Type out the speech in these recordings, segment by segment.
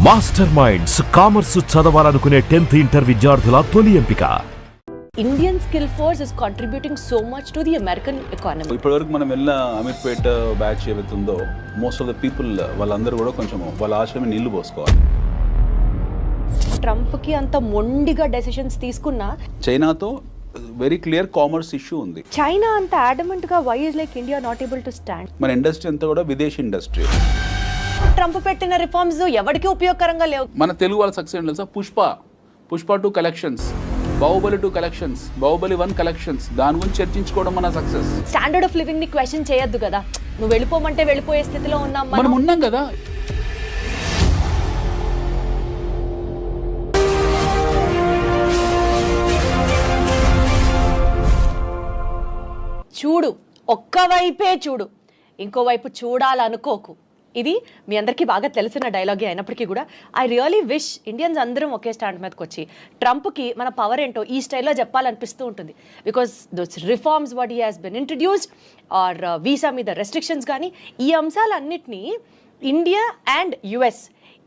Master minds commerce చదవాలనుకునే 10th inter విద్యార్థుల తొలి ఎంపిక. Indian skill force is contributing so much to the American economy. ఇప్పటివరకు మనం వెళ్ళిన అమీర్పేట బ్యాచ్ ఏవైతే ఉందో మోస్ట్ ఆఫ్ ద పీపుల్ వాళ్ళందరూ కూడా కొంచెం వాళ్ళ ఆశయం నీళ్లు పోసుకోవాలి. ట్రంప్కి అంత మొండిగా డెసిషన్స్ తీసుకున్నా చైనాతో వెరీ క్లియర్ కామర్స్ ఇష్యూ ఉంది. చైనా అంత అడమెంట్ గా why is like India not able to stand? మన ఇండస్ట్రీ అంతా కూడా విదేశీ ఇండస్ట్రీ. ట్రంప్ పెట్టిన రిఫార్మ్స్ ఎవరికి ఉపయోగకరంగా లేవు. మన తెలుగు వాళ్ళ సక్సెస్ ఏంటి తెలుసా? Pushpa 2 collections, Baahubali 2 collections, Baahubali 1 collections, దాని గురించి చర్చించుకోవడం మన సక్సెస్. స్టాండర్డ్ ఆఫ్ లివింగ్ ని క్వశ్చన్ చేయొద్దు కదా. నువ్వు వెళ్ళిపోమంటే వెళ్ళిపోయే స్థితిలో ఉన్నాం మనం ఉన్నాం కదా. చూడు, ఒక్కవైపే చూడు, ఇంకోవైపు చూడాలనుకోకు. ఇది మీ అందరికీ బాగా తెలిసిన డైలాగే అయినప్పటికీ కూడా ఐ రియలీ విష్ ఇండియన్స్ అందరం ఒకే స్టాండ్ మీదకి వచ్చి ట్రంప్కి మన పవర్ ఏంటో ఈ స్టైల్లో చెప్పాలనిపిస్తూ ఉంటుంది. Because those reforms what he has been introduced are visa మీద రెస్ట్రిక్షన్స్ కానీ ఈ అంశాలన్నిటినీ ఇండియా అండ్ యుఎస్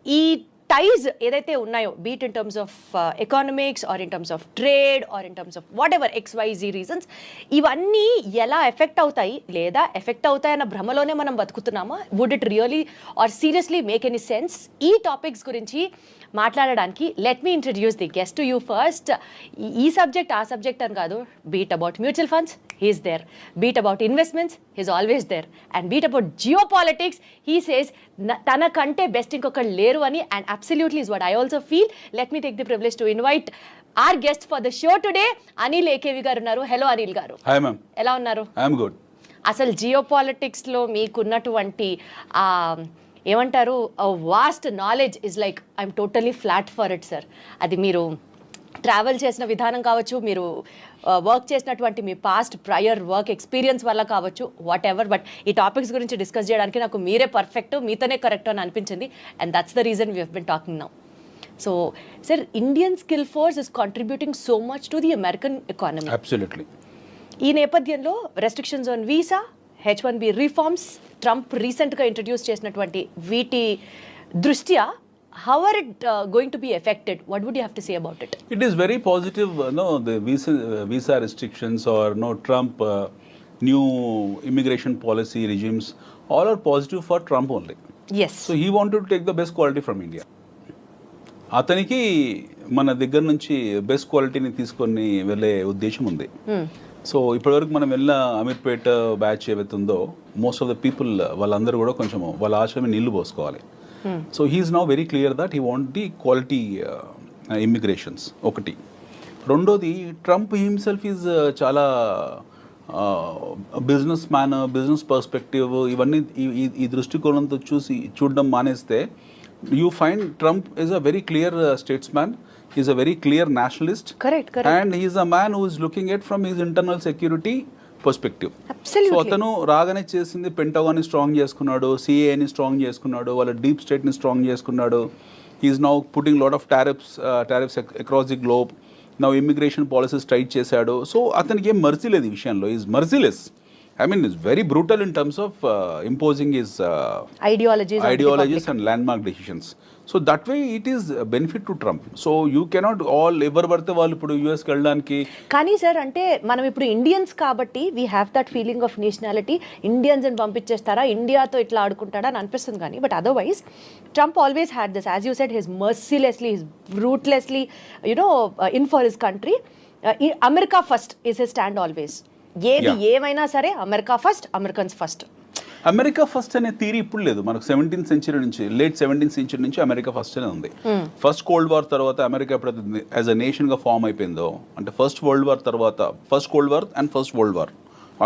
ఈ టైజ్ ఏదైతే ఉన్నాయో be it in terms of economics or in terms of trade or in terms of what ఎవర్ XYZ రీజన్స్ ఇవన్నీ ఎలా effect అవుతాయి లేదా ఎఫెక్ట్ అవుతాయన్న భ్రమలోనే మనం బతుకుతున్నామా? Would it really or seriously make any sense? ఈ టాపిక్స్ గురించి మాట్లాడడానికి let me introduce the guest to you first. ఈ సబ్జెక్ట్ ఆ సబ్జెక్ట్ అని కాదు. Be it about mutual funds, he's there. Beat about investments, he's always there. And beat about geopolitics, he says tana kante best inkokal leru ani, and absolutely is what I also feel. Let me take the privilege to invite our guest for the show today, Anil AKV garu unnaru. Hello Anil garu. Hi ma'am. Ela unnaru? I am good. అసలు జియోపాలిటిక్స్లో మీకున్నటువంటి ఏమంటారు vast knowledge is like I'm totally flat for it sir. అది మీరు travel చేసిన విధానం కావచ్చు, మీరు వర్క్ చేసినటువంటి మీ పాస్ట్ ప్రయర్ వర్క్ ఎక్స్పీరియన్స్ వల్ల కావచ్చు, వాట్ ఎవర్. బట్ ఈ టాపిక్స్ గురించి డిస్కస్ చేయడానికి నాకు మీరే పర్ఫెక్ట్, మీతోనే కరెక్ట్ అని అనిపించింది. And that's the reason we have been talking now. So sir, Indian skill force is contributing so much to the American economy. Absolutely. ఈ నేపథ్యంలో restrictions on visa, H1B reforms, Trump రీసెంట్గా introduce చేసినటువంటి వీటి దృష్ట్యా how are it going to be affected? What would you have to say about it? It is very positive, the visa restrictions or Trump new immigration policy regimes, all are positive for Trump only. Yes. So he wanted to take the best quality from India. అతనికి మన దగ్గర నుంచి best క్వాలిటీని తీసుకొని వెళ్ళే ఉద్దేశం ఉంది. So ఇప్పటివరకు మనం వెళ్ళిన అమీర్పేట బ్యాచ్ ఏవైతే ఉందో మోస్ట్ ఆఫ్ ద పీపుల్ వాళ్ళందరూ కూడా కొంచెం వాళ్ళ ఆశయం నీళ్లు పోసుకోవాలి. So he's now very clear that he want the quality immigrations. ఒకటి. రెండోది, ట్రంప్ హిమ్సెల్ఫ్ ఈజ్ చాలా బిజినెస్ మ్యాన్, బిజినెస్ పర్స్పెక్టివ్ ఇవన్నీ ఈ దృష్టికోణంతో చూడడం మానేస్తే you find Trump is a very clear statesman. He's a very clear nationalist. Correct. And he's a man who is looking at from his internal security perspective. Absolutely. So atanu రాగానే చేసింది pentagon ని strong చేసుకున్నాడు, CAA ని strong చేసుకున్నాడు, వాళ్ళ deep state ని strong చేసుకున్నాడు. He is now putting lot of tariffs across the globe. Now immigration policies tight చేశాడు. So అతనికి ఏం మర్జీ లేదు ఈ విషయంలో. He is merciless. I mean, it's very brutal in terms of imposing his ideologies and landmark decisions. So that way it is a benefit to Trump. So you cannot all ఎవరు పడితే వాళ్ళు ఇప్పుడు యూఎస్కి వెళ్ళడానికి. కానీ సార్, అంటే మనం ఇప్పుడు Indians కాబట్టి we have that feeling of nationality. Indians అని పంపించేస్తారా, ఇండియాతో ఇట్లా ఆడుకుంటాడా అని అనిపిస్తుంది. కానీ but otherwise Trump always had this, as you said, his mercilessly, his brutelessly in for his country. America first is his stand always. ఏది ఏమైనా సరే America first, Americans first. America first అనే థియరీ ఇప్పుడు లేదు. మనకు 17th సెంచరీ నుంచి, late 17th century నుంచి America first అనే ఉంది. ఫస్ట్ కోల్డ్ వార్ తర్వాత అమెరికా ఎప్పుడైతే యాజ్ అ నేషన్ గా ఫామ్ అయిపోయిందో, అంటే ఫస్ట్ వరల్డ్ వార్ తర్వాత, first cold war and first world war,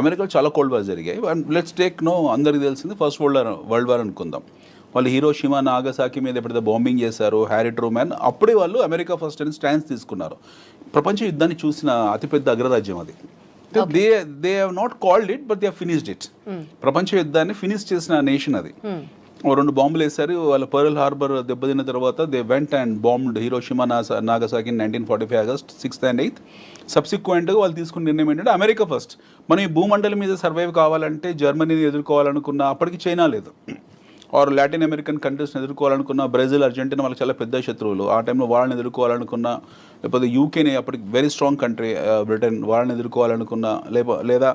అమెరికాలో చాలా కోల్డ్ వార్ జరిగాయి. లెట్స్ టేక్ అందరికి తెలిసింది ఫస్ట్ వరల్డ్ వార్ అనుకుందాం. వాళ్ళు హిరోషిమా, నాగసాకి మీద ఎప్పుడైతే బాంబింగ్ చేశారు, హ్యారీ ట్రూమాన్, అప్పుడే వాళ్ళు అమెరికా ఫస్ట్ అని స్టాండ్స్ తీసుకున్నారు. ప్రపంచ యుద్ధాన్ని చూసిన అతిపెద్ద అగ్రరాజ్యం అది. They have not called it, but they have finished it. ప్రపంచ యుద్ధాన్ని ఫినిష్ చేసిన నేషన్ అది. 2 బాంబులు వేశారు. వాళ్ళ పర్ల్ హార్బర్ దెబ్బతిన్న తర్వాత they went and bombed Hiroshima, Nagasaki 1945 August 6th and 8th. సబ్సిక్వెంట్గా వాళ్ళు తీసుకున్న నిర్ణయం ఏంటంటే అమెరికా ఫస్ట్. మనం ఈ భూమండలం మీద సర్వైవ్ కావాలంటే, జర్మనీని ఎదుర్కోవాలనుకున్న అప్పటికి చైనా లేదు. ఆర్ లాటిన్ అమెరికన్ కంట్రీస్ని ఎదుర్కోవాలనుకున్న బ్రెజిల్, అర్జెంటీనా వాళ్ళకి చాలా పెద్ద శత్రువులు. ఆ టైంలో వాళ్ళని ఎదుర్కోవాలనుకున్న, లేకపోతే యూకేని అప్పటికి వెరీ స్ట్రాంగ్ కంట్రీ బ్రిటన్, వాళ్ళని ఎదుర్కోవాలనుకున్న, లేదా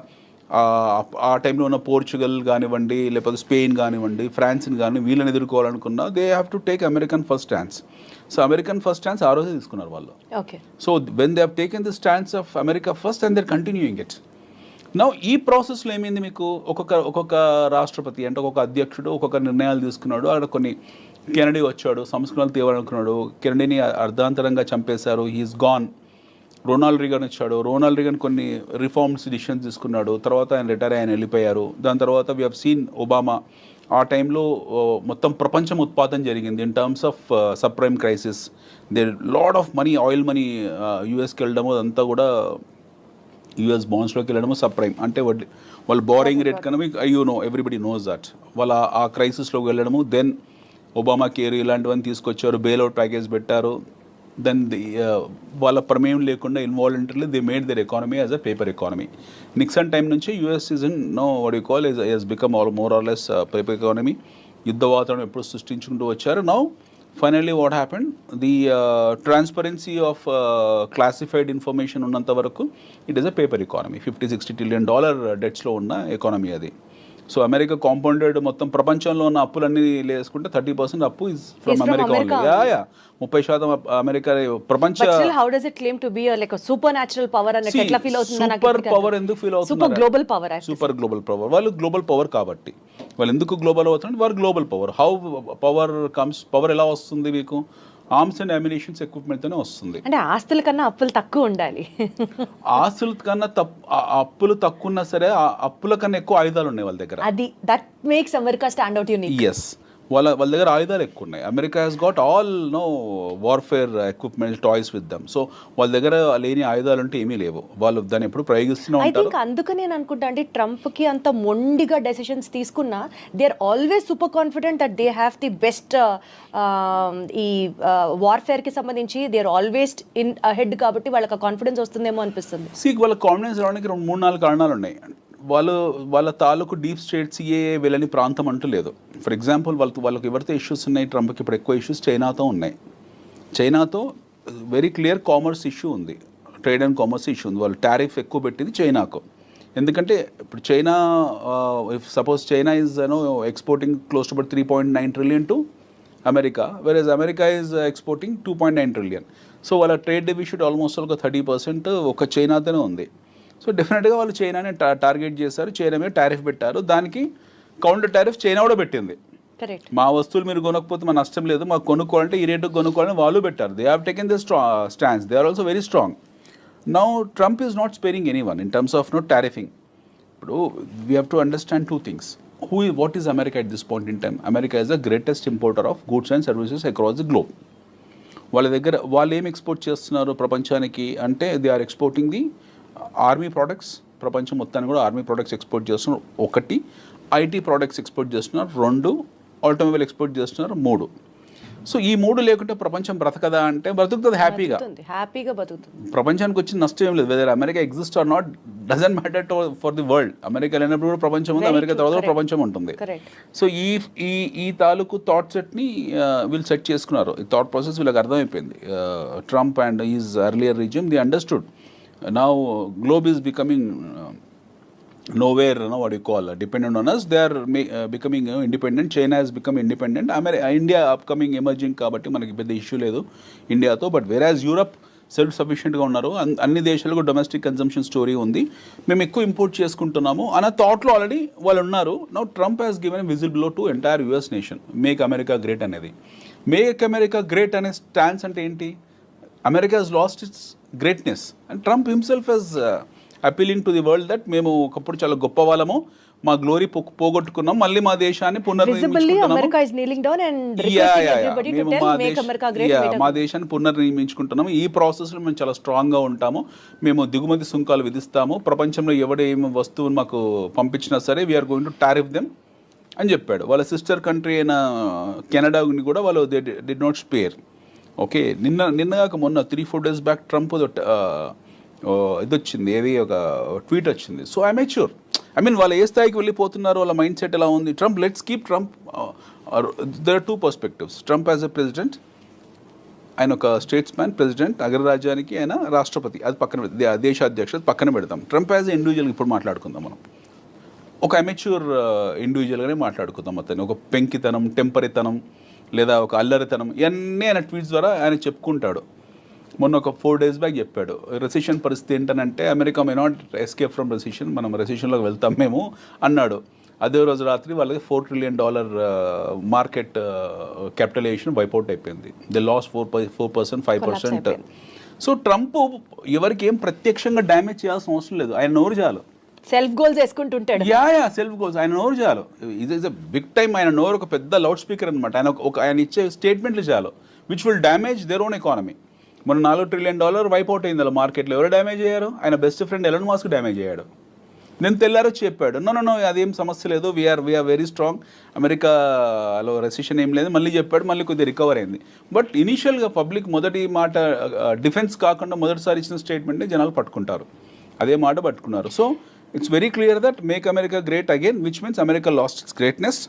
ఆ టైంలో ఉన్న పోర్చుగల్ కానివ్వండి, లేకపోతే స్పెయిన్ కానివ్వండి, ఫ్రాన్స్ని కానీ వీళ్ళని ఎదుర్కోవాలనుకున్న, they have to take American first stance. So American first stance ఆ రోజే తీసుకున్నారు వాళ్ళు. Okay. So when they have taken the stance of America first and they're continuing it. Now ఈ ప్రాసెస్లో ఏమైంది, మీకు ఒక్కొక్క రాష్ట్రపతి అంటే ఒక్కొక్క అధ్యక్షుడు ఒక్కొక్క నిర్ణయాలు తీసుకున్నాడు. అక్కడ కొన్ని కెనడీ వచ్చాడు, సంస్కరణలు తేవాలనుకున్నాడు, కెనడీని అర్ధాంతరంగా చంపేశారు, హీఈస్ గాన్. రొనాల్డ్ రీగన్ వచ్చాడు, రొనాల్డ్ రీగన్ కొన్ని రిఫార్మ్స్ డిసిషన్స్ తీసుకున్నాడు, తర్వాత ఆయన రిటైర్ ఆయన వెళ్ళిపోయారు. దాని తర్వాత వీ హ్యావ్ సీన్ ఒబామా. ఆ టైంలో మొత్తం ప్రపంచం ఉత్పాదన జరిగింది in terms of subprime crisis. They load of money, oil money యూఎస్కి వెళ్ళడము, అదంతా కూడా యూఎస్ బాండ్స్లోకి వెళ్ళడము సబ్ప్రైమ్ అంటే వాళ్ళు బారింగ్ రేట్ కన్నా ఎవ్రీబడి నోస్ దట్. వాళ్ళ ఆ క్రైసిస్లోకి వెళ్ళడము. దెన్ ఒబామా కేర్ ఇలాంటివన్నీ తీసుకొచ్చారు, బెయిల్అవుట్ ప్యాకేజ్ పెట్టారు. దెన్ వాళ్ళ ప్రమేయం లేకుండా involuntarily they made their economy as a paper economy. Nixon time నుంచి US is in what you call is become more or less paper economy. యుద్ధ వాతావరణం ఎప్పుడు సృష్టించుకుంటూ వచ్చారు. Now finally what happened, the transparency of classified information ఉన్నంత వరకు it is a paper economy. $50-60 trillion డెట్స్లో ఉన్న ఎకానమీ అది. సో అమెరికా కాంపౌండెడ్ మొత్తం ప్రపంచంలో ఉన్న అప్పులన్నీ వేసుకుంటే 30% అప్పు is from America only. 30% America ప్రపంచ. How does it claim to be like super natural power అని ఎట్లా ఫీల్ అవుతుంది? సూపర్ పవర్ ఎందుకు ఫీల్ అవుతుంది? Super global power. Super global power. వాళ్ళు గ్లోబల్ పవర్ కాబట్టి వాళ్ళు ఎందుకు గ్లోబల్ అవుతుంటే వారు global power. How power comes, power ఎలా వస్తుంది మీకు? ఆర్మ్స్ అండ్ అమ్యునిషన్స్ ఎక్విప్మెంట్తోనే వస్తుంది. అంటే ఆస్తుల కన్నా అప్పులు తక్కువ ఉండాలి. ఆస్తుల కన్నా అప్పులు తక్కువ ఉన్నా సరే అప్పుల కన్నా ఎక్కువ ఆయుధాలు ఉన్నాయి వాళ్ళ దగ్గర. అది that makes America stand out unique. Yes, వాళ్ళ దగ్గర ఆయుధాలు ఎక్కువ ఉన్నాయి. America has got all warfare equipment toys with them. So వాళ్ళ దగ్గర లేని ఆయుధాలు అంటే ఏమీ లేవు. వాళ్ళు దాన్ని ఎప్పుడు ప్రయోగిస్తూనే ఉంటారు. ఐ థింక్ అందుకని నేను అనుకుంటా అంటే ట్రంప్కి అంత మొండిగా డెసిషన్స్ తీసుకున్నా they are always super confident that they have the best ఈ వార్ఫేర్కి సంబంధించి they are always in ahead కాబట్టి వాళ్ళకి కాన్ఫిడెన్స్ వస్తుందేమో అనిపిస్తుంది. వాళ్ళ కాన్ఫిడెన్స్ రావడానికి 3-4 కారణాలు ఉన్నాయి. వాళ్ళ తాలూకు డీప్ స్టేట్ సిఏఏ వెళ్ళని ప్రాంతం అంటూ లేదు. ఫర్ ఎగ్జాంపుల్ వాళ్ళకి ఎవరితో ఇష్యూస్ ఉన్నాయి, ట్రంప్కి ఇప్పుడు ఎక్కువ ఇష్యూస్ చైనాతో ఉన్నాయి. చైనాతో వెరీ క్లియర్ కామర్స్ ఇష్యూ ఉంది, ట్రేడ్ అండ్ కామర్స్ ఇష్యూ ఉంది. వాళ్ళు టారిఫ్ ఎక్కువ పెట్టింది చైనాకు. ఎందుకంటే ఇప్పుడు China if suppose China is exporting close to about 3.9 trillion to America, versus America is exporting 2.9 trillion. So వాళ్ళ ట్రేడ్ డెఫిసిట్ ఆల్మోస్ట్ ఒక 30% ఒక చైనాతోనే ఉంది. సో డెఫినెట్గా వాళ్ళు చైనాని టార్గెట్ చేశారు, చైనా మీద టారిఫ్ పెట్టారు. దానికి కౌంటర్ టారిఫ్ చైనా కూడా పెట్టింది. మా వస్తువులు మీరు కొనకపోతే మా నష్టం లేదు, మాకు కొనుక్కోవాలంటే ఈ రేటుకు కొనుక్కోవాలని వాళ్ళు పెట్టారు. They have taken the stands. They are also very strong. Now Trump is not sparing any one in terms of tariffing. ఇప్పుడు we have to understand 2 things. What is America at this point in time? America is the greatest importer of goods and services across the globe. వాళ్ళ దగ్గర వాళ్ళు ఏం export చేస్తున్నారు ప్రపంచానికి అంటే they are exporting the army products. ప్రపంచం మొత్తాన్ని కూడా ఆర్మీ ప్రోడక్ట్స్ ఎక్స్పోర్ట్ చేస్తున్నారు. 1 ఐటీ ప్రోడక్ట్స్ ఎక్స్పోర్ట్ చేస్తున్నారు. 2 ఆటోమొబైల్ ఎక్స్పోర్ట్ చేస్తున్నారు. 3 సో ఈ 3 లేకుంటే ప్రపంచం బ్రతకదా అంటే బ్రతుకుతుంది, హ్యాపీగా బతుకుతుంది. ప్రపంచానికి వచ్చిన నష్టం ఏం లేదు. Whether America exist or not doesn't matter for the world. America లేనప్పుడు కూడా ప్రపంచం ఉంది, అమెరికా తర్వాత ప్రపంచం ఉంటుంది. సో ఈ తాలూకు థాట్ సెట్ని వీళ్ళు సెట్ చేసుకున్నారు. ఈ థాట్ ప్రాసెస్ వీళ్ళకి అర్థమైపోయింది. Trump and is earlier regime the understood. Now globe is becoming nowhere, what you call dependent on us. They are becoming independent. China has become independent. India upcoming emerging కాబట్టి మనకి పెద్ద issue లేదు ఇండియాతో. But whereas Europe self సఫిషియెంట్గా ఉన్నారు. అన్ని దేశాలకు domestic consumption story ఉంది, మేము ఎక్కువ ఇంపోర్ట్ చేసుకుంటున్నాము అన్న థాట్లో ఆల్రెడీ వాళ్ళు ఉన్నారు. Now Trump has given whistle blow to entire US nation. Make America great అనేది. మేక్ అమెరికా గ్రేట్ అనే స్టాన్స్ అంటే ఏంటి? America has lost its greatness and Trump himself is appealing to the world that మేము ఒకప్పుడు చాలా గొప్ప వాళ్ళము, మా గ్లోరీ పోగొట్టుకున్నాం, మళ్ళీ మా దేశాన్ని మా దేశాన్ని పునర్నిర్మించుకుంటున్నాము. ఈ ప్రాసెస్లో మేము చాలా స్ట్రాంగ్గా ఉంటాము, మేము దిగుమతి సుంకాలు విధిస్తాము, ప్రపంచంలో ఎవడే ఏమి వస్తువుని మాకు పంపించినా సరే we're going to tariff them అని చెప్పాడు. వాళ్ళ సిస్టర్ కంట్రీ అయిన కెనడాని కూడా వాళ్ళు they did not spare. Okay, నిన్నగాక మొన్న 3-4 days బ్యాక్ ట్రంప్ ఇది వచ్చింది, ఏది ఒక ట్వీట్ వచ్చింది. So I make sure, I mean వాళ్ళు ఏ స్థాయికి వెళ్ళిపోతున్నారు, వాళ్ళ మైండ్ సెట్ ఎలా ఉంది. Trump, let's keep Trump. There are two perspectives. Trump as a president, ఆయన ఒక స్టేట్స్ మ్యాన్, ప్రెసిడెంట్, అగ్రరాజ్యానికి ఆయన రాష్ట్రపతి, అది పక్కన దేశాధ్యక్షుడు పక్కన పెడతాం. ట్రంప్ యాజ్ ఎ ఇండివిజువల్ ఇప్పుడు మాట్లాడుకుందాం మనం. ఒక అమెచ్యూర్ ఇండివిజువల్గానే మాట్లాడుకుందాం. అతను ఒక పెంకితనం, టెంపరితనం లేదా ఒక అల్లరితనం ఇవన్నీ ఆయన ట్వీట్స్ ద్వారా ఆయన చెప్పుకుంటాడు. మొన్న ఒక 4 days బ్యాక్ చెప్పాడు, రెసిషన్ పరిస్థితి ఏంటనంటే America may not escape from recession, మనం రెసిషన్లోకి వెళ్తాం మేము అన్నాడు. అదే రోజు రాత్రి వాళ్ళకి $4 trillion మార్కెట్ క్యాపిటలైజేషన్ వైపౌట్ అయిపోయింది. They lost 4%, 5%. సో ట్రంప్ ఎవరికి ఏం ప్రత్యక్షంగా డ్యామేజ్ చేయాల్సిన అవసరం లేదు, ఆయన నోరు చాలు. సెల్ఫ్ గోల్స్ వేసుకుంటుంటాడు. సెల్ఫ్ గోల్స్, ఆయన నోరు చాలు. ఇది ఇస్ అ బిగ్ టైమ్. ఆయన నోరు ఒక పెద్ద లౌడ్ స్పీకర్ అనమాట. ఆయన ఇచ్చే స్టేట్మెంట్లు చాలు, which will damage their own economy. మన $4 trillion వైపౌట్ అయింది అలా మార్కెట్లో. ఎవరు డ్యామేజ్ అయ్యారు? ఆయన best friend Elon Musk damage అయ్యాడు. నేను తెల్లారొచ్చి చెప్పాడు, నో అదేం సమస్య లేదు, వీఆర్ వెరీ స్ట్రాంగ్, అమెరికాలో రెసిషన్ ఏం లేదు. మళ్ళీ చెప్పాడు, మళ్ళీ కొద్దిగా రికవర్ అయింది. బట్ ఇనీషియల్గా పబ్లిక్ మొదటి మాట డిఫెన్స్ కాకుండా మొదటిసారి ఇచ్చిన స్టేట్మెంట్ని జనాలు పట్టుకుంటారు, అదే మాట పట్టుకున్నారు. So it's very clear that make America great again, which means America lost its greatness.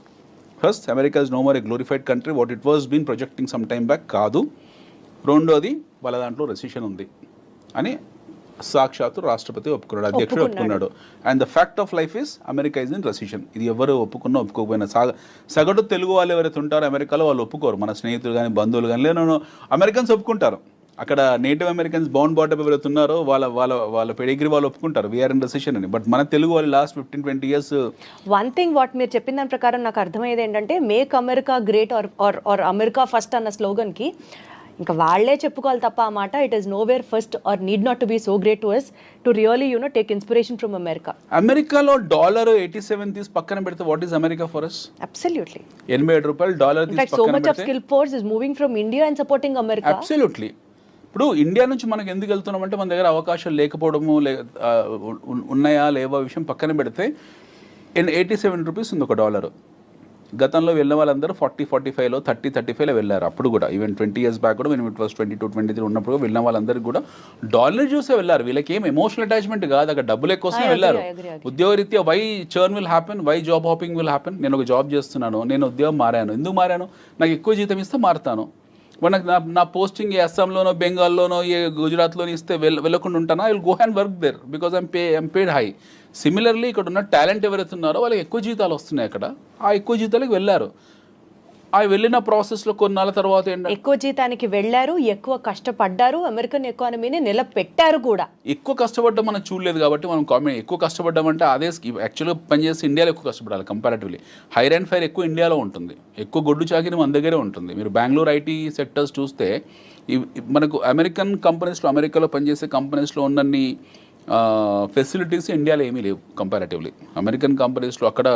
First, America is no more a glorified country what it was been projecting some time back కాదు. రెండోది, వాళ్ళ దాంట్లో recession ఉంది అని సాక్షాత్తు రాష్ట్రపతి ఒప్పుకున్నాడు, అధ్యక్షుడు ఒప్పుకున్నాడు. And the fact of life is America is in recession. ఇది ఎవరు ఒప్పుకున్నా ఒప్పుకోకపోయినా సగటు తెలుగు వాళ్ళు ఎవరైతే ఉంటారో అమెరికాలో వాళ్ళు ఒప్పుకోరు. మన స్నేహితులు కానీ బంధువులు కానీ లేదు, అమెరికన్స్ ఒప్పుకుంటారు. అక్కడ నేటివ్ అమెరికన్స్ బౌండ్ బాటప్ ఎవరైతే ఉన్నారో వాళ్ళ పెడిగ్రీ వాళ్ళు ఒప్పుకుంటారు వీఆర్ ఇన్ రెసిషన్ అని. బట్ మన తెలుగు వాళ్ళు last 15-20 years. One thing what మీరు చెప్పిన దాని ప్రకారం నాకు అర్థమయ్యేది ఏంటంటే, make America great or America first అన్న స్లోగన్కి ఇంకా వాళ్ళే చెప్పుకోవాలి తప్ప ఆ మాట, it is nowhere first or need not to be so great to us to really take inspiration from America. అమెరికాలో $87 తీసి పక్కన పెడితే what is America for us? Absolutely. $87 తీసి so much of skill force is moving from India and supporting America. Absolutely. ఇప్పుడు India నుంచి మనకు ఎందుకు వెళ్తున్నామంటే మన దగ్గర అవకాశాలు లేకపోవడము, ఉన్నాయా లేవా విషయం పక్కన పెడితే $87 ఉంది ఒక డాలర్. గతంలో వెళ్ళిన వాళ్ళందరూ 40-45లో 30-35లో వెళ్ళారు. అప్పుడు కూడా ఈవెన్ 20 years బ్యాక్ కూడా మేము ఇట్ వాస్ 22-23 ఉన్నప్పుడు వెళ్ళిన వాళ్ళందరికీ కూడా డాలర్ చూసే వెళ్ళారు. వీళ్ళకి ఏం ఎమోషనల్ అటాచ్మెంట్ కాదు, అక్కడ డబ్బులు ఎక్కువసమే వెళ్ళారు. ఉద్యోగరీత్యా why churn will happen, why job hopping will happen. నేను ఒక జాబ్ చేస్తున్నాను, నేను ఉద్యోగం మారాను, ఎందుకు మారాను? నాకు ఎక్కువ జీతం ఇస్తే మారుతాను. నాకు నా పోస్టింగ్ ఏ అస్సాంలోనో బెంగాల్లోనో ఏ గుజరాత్లోనో ఇస్తే వెళ్ళకుండా ఉంటానా? I will go and work there because I'm paid high. Similarly ఇక్కడ ఉన్న టాలెంట్ ఎవరైతే ఉన్నారో వాళ్ళకి ఎక్కువ జీతాలు వస్తున్నాయి అక్కడ, ఆ ఎక్కువ జీతాలకు వెళ్ళారు. ఆ వెళ్ళిన ప్రాసెస్లో కొన్నాళ్ళ తర్వాత ఏంటంటే ఎక్కువ జీతానికి వెళ్ళారు, ఎక్కువ కష్టపడ్డారు, అమెరికన్ ఎకానమీని నిలబెట్టారు కూడా. ఎక్కువ కష్టపడ్డం మనం చూడలేదు కాబట్టి మనం కామెంట్. ఎక్కువ కష్టపడ్డం అంటే అదే యాక్చువల్గా పనిచేసి ఇండియాలో ఎక్కువ కష్టపడాలి కంపారిటివ్లీ. హైర్ అండ్ ఫైర్ ఎక్కువ ఇండియాలో ఉంటుంది, ఎక్కువ గొడ్డు చాకిరి మన దగ్గరే ఉంటుంది. మీరు బెంగళూరు ఐటీ సెక్టర్స్ చూస్తే మనకు అమెరికన్ కంపెనీస్లో, అమెరికాలో పనిచేసే కంపెనీస్లో ఉన్నన్ని ఫెసిలిటీస్ ఇండియాలో ఏమీ లేవు కంపారిటివ్లీ. అమెరికన్ కంపెనీస్లో అక్కడ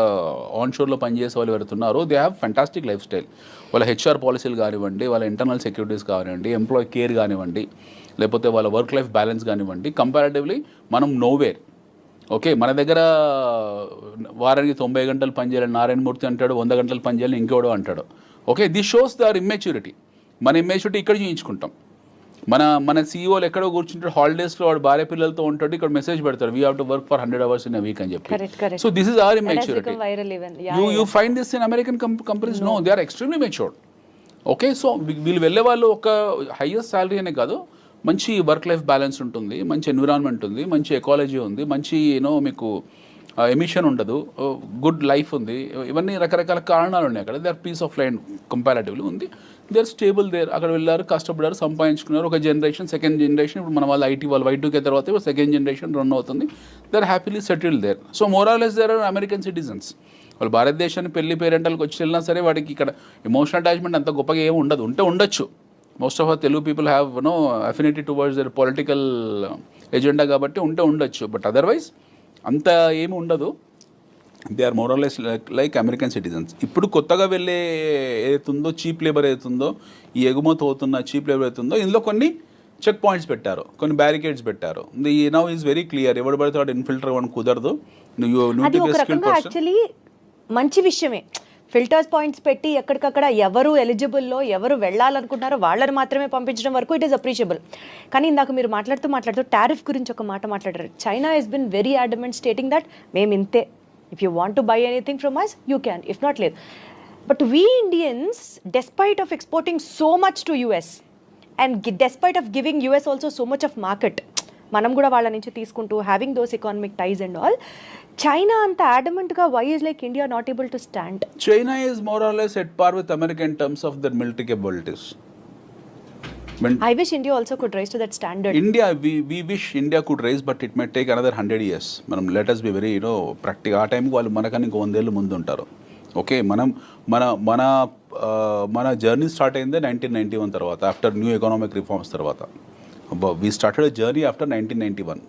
ఆన్షోర్లో పనిచేసే వాళ్ళు ఎవరుతున్నారో they have fantastic life style. వాళ్ళ హెచ్ఆర్ పాలసీలు కానివ్వండి, వాళ్ళ ఇంటర్నల్ సెక్యూరిటీస్ కానివ్వండి, ఎంప్లాయీ కేర్ కానివ్వండి, లేకపోతే వాళ్ళ వర్క్ లైఫ్ బ్యాలెన్స్ కానివ్వండి, కంపారిటివ్లీ మనం నోవేర్. ఓకే, మన దగ్గర వారానికి 90 గంటలు పనిచేయాలని నారాయణమూర్తి అంటాడు, 100 గంటలు పనిచేయాలని ఇంకోడో అంటాడు. Okay, this shows their immaturity. మన ఇమ్మెచ్యూరిటీ ఇక్కడ చూయించుకుంటాం. మన సీఈఓలు ఎక్కడో కూర్చుంటాడు, హాలిడేస్లో వాడు భార్య పిల్లలతో ఉంటాడు, ఇక్కడ మెసేజ్ పెడతాడు we have to work for 100 hours in a week అని చెప్పి. So this is our immaturity. You find this in American companies? No, they are extremely matured. Okay, so వీళ్ళు వెళ్ళే వాళ్ళు ఒక హైయెస్ట్ శాలరీ అనే కాదు, మంచి వర్క్ లైఫ్ బ్యాలెన్స్ ఉంటుంది, మంచి ఎన్విరాన్మెంట్ ఉంది, మంచి ఎకాలజీ ఉంది, మంచి మీకు ఎమిషన్ ఉండదు, గుడ్ లైఫ్ ఉంది. ఇవన్నీ రకరకాల కారణాలు ఉన్నాయి అక్కడ. They are peace of mind comparatively ఉంది. They are stable there. అక్కడ వెళ్ళారు, కష్టపడ్డారు, సంపాదించుకున్నారు. ఒక జనరేషన్, సెకండ్ జనరేషన్, ఇప్పుడు మన వాళ్ళు ఐటీ వాళ్ళు Y2K తర్వాత ఇప్పుడు సెకండ్ జనరేషన్ రన్ అవుతుంది. They are happily settled there. So morally there are American citizens. వాళ్ళు భారతదేశాన్ని పెళ్లి పేరెంటల్కి వచ్చి వెళ్ళినా సరే వాడికి ఇక్కడ ఎమోషనల్ అటాచ్మెంట్ అంత గొప్పగా ఏమి ఉండదు. ఉండొచ్చు. Most of our Telugu people have affinity towards their political agenda కాబట్టి ఉండొచ్చు. బట్ అదర్వైజ్ అంత ఏమి ఉండదు. They are morally like American citizens. ఇప్పుడు కొత్తగా వెళ్ళే ఏదైతుందో చీప్ లేబర్ ఏదైతుందో, ఈ ఎగుమతి అవుతున్న చీప్ లేబర్ ఏదైతుందో, ఇందులో కొన్ని చెక్ పాయింట్స్ పెట్టారు, కొన్ని బ్యారికేడ్స్ పెట్టారు. The now is very clear. ఎవడు పడితే వాడు ఇన్ఫిల్టర్ అవ్వడం కుదరదు. యాక్చువల్లీ మంచి విషయమే. ఫిల్టర్స్ పాయింట్స్ పెట్టి ఎక్కడికక్కడ ఎవరు ఎలిజిబుల్లో ఎవరు వెళ్ళాలనుకుంటున్నారో వాళ్ళని మాత్రమే పంపించడం వరకు ఇట్ ఈస్ అప్రిషియబుల్. కానీ ఇందాక మీరు మాట్లాడుతూ టారిఫ్ గురించి ఒక మాట మాట్లాడారు. China has been very adamant stating that మేము ఇంతే, if you want to buy anything from us you can, if not లేదు. But we Indians despite of exporting so much to US and despite of giving US also so much of market, మనం కూడా వాళ్ళ నుంచి తీసుకుంటూ having those economic ties and all, China అంత అడమెంట్గా why is like India not able to stand? China is more or less at par with America in terms of their military capabilities. When I wish India also could rise to that standard. India, we wish India could rise, but it may take another 100 years. మనం let us be very practical. ఆ టైంకి వాళ్ళు మనకన్నా ఇంకో 100 ఏళ్ళు ముందు ఉంటారు. Okay, మన జర్నీ స్టార్ట్ అయిందే 1991 తర్వాత, ఆఫ్టర్ న్యూ ఎకనామిక్ రిఫార్మ్స్ తర్వాత. We started a journey after 1991.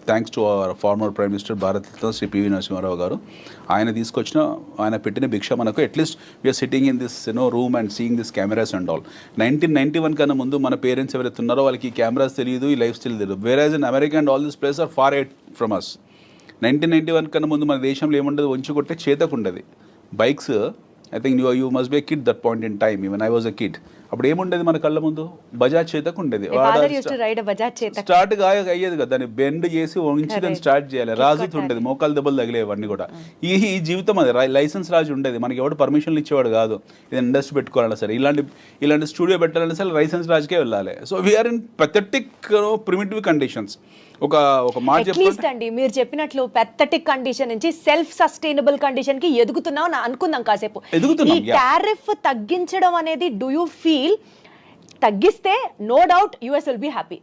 Thanks to our former Prime Minister Bharat Ratna Sri P.V. Narasimha Rao garu. ఆయన పెట్టిన భిక్ష మనకు at least we're sitting in this room and seeing this cameras and all. 1991 కన్నా ముందు మన parents ఎవరైతే ఉన్నారో వాళ్ళకి ఈ కెమెరాస్ తెలియదు, ఈ లైఫ్ స్టైల్ తెలియదు. Whereas in America and all this place are far ahead from us. 1991 కన్నా ముందు మన దేశంలో ఏముండదు, వంచి కొట్టే చేతకు ఉండేది bikes. I think you must be a kid that point in time, even I was a kid. అప్పుడు ఏముండేది మన కళ్ళ ముందు, బజాజ్ చేతకు ఉండేది. స్టార్ట్ అయ్యేది కదా, దాన్ని బెండ్ చేసి వంచి దాన్ని స్టార్ట్ చేయాలి. రాజుత్ ఉండేది, మోకాలు దెబ్బలు తగిలేవన్నీ కూడా. ఈ జీవితం అది లైసెన్స్ రాజు ఉండేది. మనకి ఎవడు పర్మిషన్లు ఇచ్చేవాడు కాదు. ఇది ఇండస్ట్రీ పెట్టుకోవాలన్నా సరే, ఇలాంటి స్టూడియో పెట్టాలన్నా సరే లైసెన్స్ రాజుకే వెళ్ళాలి. So we're in pathetic primitive conditions. ఒక మాట అట్లీస్ట్ అండి మీరు చెప్పినట్లు పెథటిక్ కండిషన్ నుంచి సెల్ఫ్ సస్టైనబుల్ కండిషన్ కి ఎదుగుతున్నాం అనుకుందాం కాసేపు. ఈ టారిఫ్ తగ్గించడం అనేది డూ యూ ఫీల్ తగ్గిస్తే no doubt US will be happy?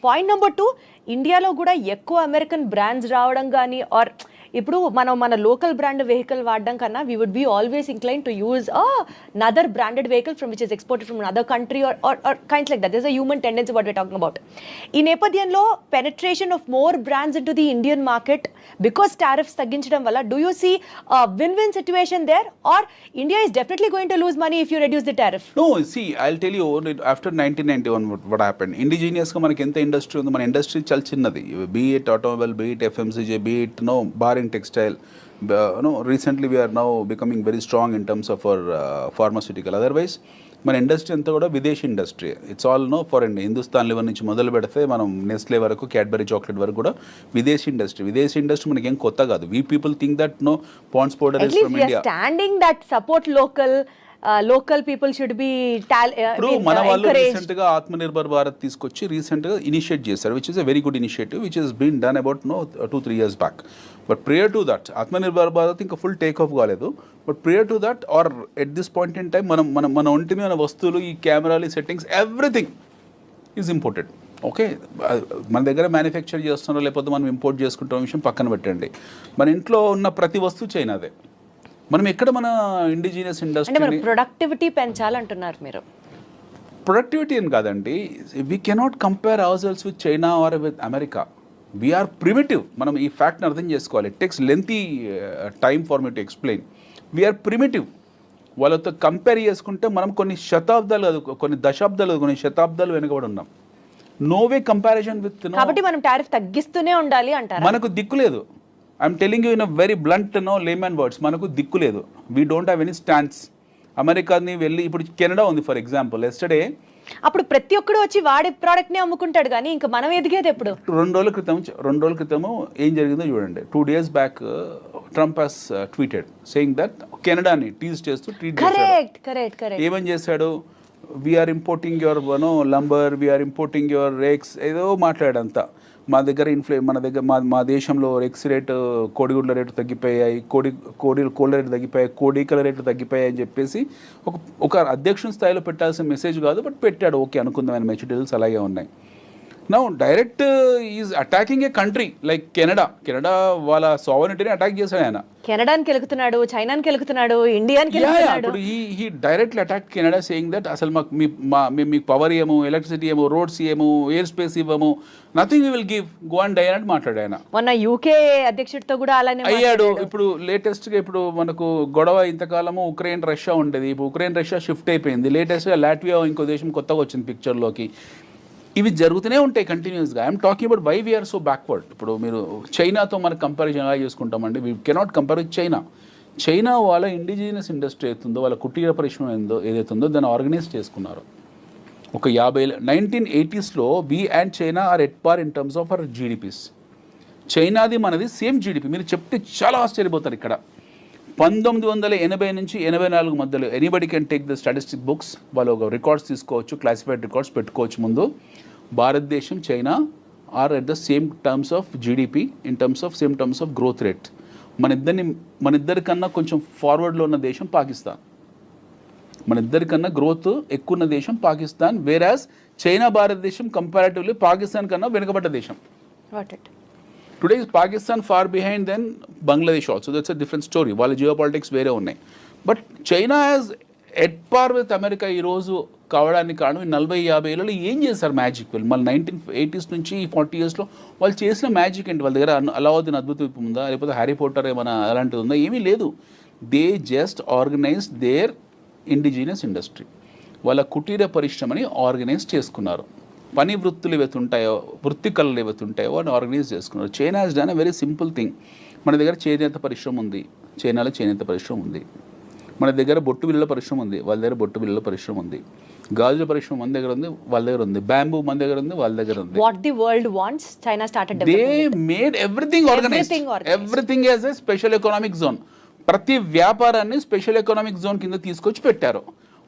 Point number 2, ఇండియాలో కూడా ఎక్కువ అమెరికన్ బ్రాండ్స్ రావడం కానీ ఆర్ ఇప్పుడు మన లోకల్ బ్రాండ్ వెహికల్ వాడడం కన్నా we would be always incline to use another branded vehicle from which is exported from other country or kinds like that. This a human tendency what we're talking about. ఈ నేపథ్యంలో penetration of more brands into the Indian market because tariffs తగ్గించడం వల్ల do you see win win situation there or India is definitely going to lose money if you reduce the tariff? No, see, I'll tell you, after 1991 what happened. Indigenous గా మనకి ఎంత industry ఉంది, మన industry చాలా చిన్నది. Be it automobile, be it FMCG, be it bar and textile. Recently we are now becoming very strong in terms of our pharmaceutical. Otherwise మన industry అంతా కూడా విదేశీ industry. It's all foreign. Hindustan level నుంచి మొదలు పెడితే మనం నెస్లే వరకు, Cadbury chocolate వరకు కూడా విదేశీ ఇండస్ట్రీ. విదేశీ ఇండస్ట్రీ మనకి ఏం కొత్త కాదు. We people think that Pond's powder is from India. Standing that support local people should be ఇప్పుడు మన వాళ్ళు రీసెంట్ గా ఆత్మనిర్భర్ భారత్ తీసుకొచ్చి రీసెంట్ గా ఇనిషియేట్ చేశారు, which is a very good initiative which is been done about 2-3 years back. But prior to that Atmanirbhar Bharat ఇంకా full take off కాలేదు. But prior to that or at this point in time మన ఒంటి మీద వస్తువులు, ఈ కెమెరాలు, settings, everything is imported. Okay, మన దగ్గర మ్యానుఫ్యాక్చర్ చేస్తున్నారో లేకపోతే మనం ఇంపోర్ట్ చేసుకుంటున్న విషయం పక్కన పెట్టండి. మన ఇంట్లో ఉన్న ప్రతి వస్తువు చైనాదే. మనం ఎక్కడ మన ఇండిజినియస్ ఇండస్ట్రీ ప్రొడక్టివిటీ పెంచాలంటున్నారు మీరు? ప్రొడక్టివిటీ అని కాదండి, we cannot compare our sales with China or with America. We're primitive. మనం ఈ ఫ్యాక్ట్ని అర్థం చేసుకోవాలి. It takes lengthy time for me to explain. We're primitive. వాళ్ళతో కంపేర్ చేసుకుంటే మనం కొన్ని శతాబ్దాలు కాదు, కొన్ని దశాబ్దాలు, కొన్ని శతాబ్దాలు వెనుకబడి ఉన్నాం. No way comparison with. కాబట్టి మనం టారిఫ్ తగ్గిస్తూనే ఉండాలి అంటారు. మనకు దిక్కు లేదు. I'm telling you in a very blunt layman words, మనకు దిక్కు లేదు. We don't have any stands. అమెరికాని వెళ్ళి ఇప్పుడు కెనడా ఉంది ఫర్ ఎగ్జాంపుల్. ఎస్టర్డే అప్పుడు ప్రతి ఒక్కడు వచ్చి వాడి ప్రోడక్ట్ ని అమ్ముకుంటాడు, కానీ ఇంకా మనం ఎదిగేది ఎప్పుడు? 2 రోజుల క్రితము ఏం జరిగిందో చూడండి. 2 days back Trump has tweeted saying that కెనడాని టీజ్ చేస్తూ ట్వీట్ చేశాడు. ఏమని చేశాడు? We are importing your lumber, we are importing your rakes, ఏదో మాట్లాడంతా. మా దగ్గర మన దగ్గర మా దేశంలో ఎక్స్ రేటు, కోడిగుడ్ల రేటు తగ్గిపోయాయి, కోళ్ళ రేటు తగ్గిపోయాయి, కోడికల రేట్లు తగ్గిపోయాయి అని చెప్పేసి ఒక అధ్యక్షుని స్థాయిలో పెట్టాల్సిన మెసేజ్ కాదు, బట్ పెట్టాడు. ఓకే అనుకుందాం, ఆయన మెటీరియల్స్ అలాగే ఉన్నాయి. Now direct is attacking A country like Canada. వాళ్ళ సావరిటీని అటాక్ చేశాడు ఆయన. కెనడాకి వెళ్తున్నాడు, చైనాకి వెళ్తున్నాడు, ఇండియాకి వెళ్తున్నాడు. ఇప్పుడు ఈ directly attack Canada saying that అసలు మీకు పవర్ ఏమో, ఎలక్ట్రిసిటీ ఏమో, రోడ్స్ ఏమో, ఎయిర్ స్పేస్ ఇవ్వము, nothing we will give, go and die అని మాట్లాడాడు ఆయన. మొన్న యూకే అధ్యక్షుడితో కూడా అలానే అయ్యాడు. ఇప్పుడు లేటెస్ట్గా ఇప్పుడు మనకు గొడవ ఇంతకాలము ఉక్రెయిన్ రష్యా ఉండేది, ఇప్పుడు ఉక్రెయిన్ రష్యా షిఫ్ట్ అయిపోయింది. లేటెస్ట్గా లాట్వియా ఇంకో దేశం కొత్తగా వచ్చింది పిక్చర్లోకి. ఇవి జరుగుతూనే ఉంటాయి కంటిన్యూస్గా. I'm talking about why we're so backward. ఇప్పుడు మీరు చైనాతో మనకు కంపారిజన్ ఎలా చేసుకుంటామండి? We cannot compare with China. China వాళ్ళ ఇండిజినియస్ ఇండస్ట్రీ అవుతుందో వాళ్ళ కుటీర పరిశ్రమ ఏదైతే ఉందో దాన్ని ఆర్గనైజ్ చేసుకున్నారు. ఒక 1980s we and China are at par in terms of our GDPs. చైనాది మనది సేమ్ జీడిపి. మీరు చెప్తే చాలా ఆశ్చర్యపోతారు. ఇక్కడ 1980 నుంచి 84 మధ్యలో anybody can take the statistic books, వాళ్ళు ఒక రికార్డ్స్ తీసుకోవచ్చు, క్లాసిఫైడ్ రికార్డ్స్ పెట్టుకోవచ్చు. ముందు భారతదేశం China are at the same terms of GDP in terms of same terms of growth rate. మన ఇద్దరికన్నా కొంచెం ఫార్వర్డ్లో ఉన్న దేశం పాకిస్తాన్. మన ఇద్దరికన్నా గ్రోత్ ఎక్కువ ఉన్న దేశం పాకిస్తాన్. వేరాజ్ చైనా భారతదేశం కంపారిటివ్లీ పాకిస్తాన్ కన్నా వెనుకబడ్డ దేశం. Today is Pakistan far behind then Bangladesh also. That's a different story. వాళ్ళ జియో పాలిటిక్స్ వేరే ఉన్నాయి. But China as at par with America ఈరోజు కావడానికి కారణం 40-50 ఏళ్ళలో ఏం చేశారు మ్యాజిక్. మళ్ళీ 1980s నుంచి 40 yearsలో వాళ్ళు చేసిన మ్యాజిక్ ఏంటి? వాళ్ళ దగ్గర అలావుద్దీన్ అద్భుత ద్వీపం ఉందా, లేకపోతే హ్యారీ పోటర్ ఏమైనా అలాంటిది ఉందా? ఏమీ లేదు. They just organise their indigenous industry. వాళ్ళ కుటీర పరిశ్రమని ఆర్గనైజ్ చేసుకున్నారు. పని వృత్తులు ఏవైతే ఉంటాయో, వృత్తి కళలు ఏవైతే ఉంటాయో వాటిని ఆర్గనైజ్ చేసుకున్నారు. China has done a very simple thing. మన దగ్గర చేనేత పరిశ్రమ ఉంది, చైనాలో చేనేత పరిశ్రమ ఉంది. మన దగ్గర బొట్టు బిళ్ళల పరిశ్రమ ఉంది, వాళ్ళ దగ్గర బొట్టు బిళ్ళల పరిశ్రమ ఉంది. గాజుల పరిశ్రమ మన దగ్గర ఉంది, వాళ్ళ దగ్గర ఉంది. బ్యాంబూ మన దగ్గర ఉంది, వాళ్ళ దగ్గర ఉంది. What the world wants, China started They developing. made everything organized. Everything as a special economic zone. ప్రతి వ్యాపారాన్ని స్పెషల్ ఎకనామిక్ జోన్ కింద తీసుకొచ్చి పెట్టారు.